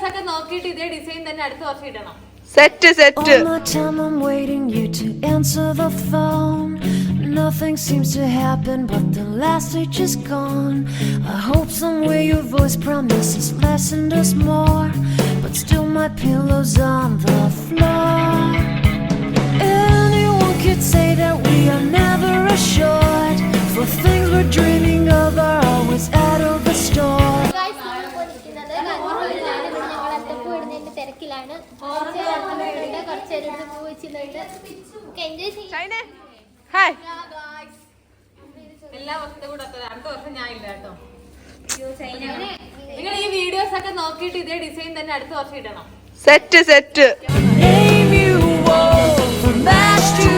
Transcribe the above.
ഒക്കെ നോക്കിയിട്ട് ഇതേ ഡിസൈൻ തന്നെ അടുത്ത വർഷം ഇടണം. Set set. Nothing seems to happen, but the last stage is gone. I hope somewhere your voice promises less and us more, but still my pillow's on the floor. Anyone could say that we are never assured, for things we're dreaming of are always out of the store. Hi. എല്ലാ വർഷത്തെ കൂടെ അടുത്ത വർഷം ഞാൻ ഇല്ല കേട്ടോ. നിങ്ങൾ ഈ വീഡിയോസ് ഒക്കെ നോക്കിയിട്ട് ഇതേ ഡിസൈൻ തന്നെ അടുത്ത വർഷം ഇടണം. Set set. Name you all from ash to